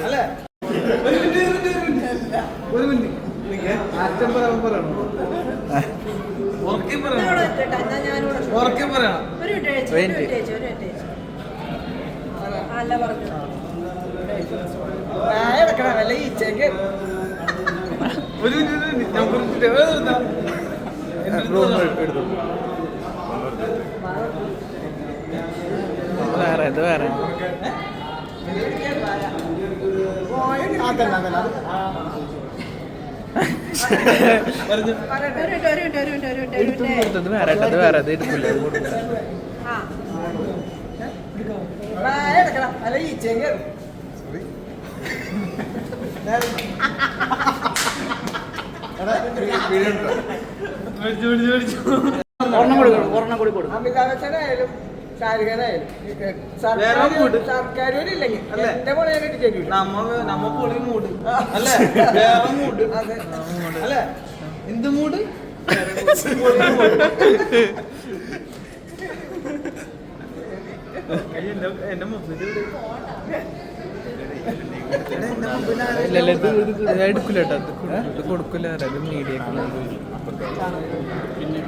അല്ലേ ഒരു മിനിറ്റ് ഉറക്കെ പറയണം. വല്ല ഈച്ചക്ക് ഒരു വേറെ ഇത് വേറെ വേറെ ഇത് എടുക്കില്ല. അല്ല ഈച്ചക്ക് ഒരെണ്ണം കൂടി കൊടുക്കും. അമിതാഭ് ബച്ചനായാലും ഷാരൂഖ് ഖാനായാലും സർക്കാർ ഇല്ലെങ്കിൽ എന്റെ പോലെ ഞാൻ ഇട്ടിട്ട് നമ്മ പൊളി മൂഡ് അല്ലേ വേറെ മൂഡ് അല്ലേ എന്ത് മൂഡ് എന്റെ മുമ്പിൽ എടുക്കില്ല കേട്ടോ, ഇത് കൊടുക്കില്ല. മീഡിയ പിന്നെ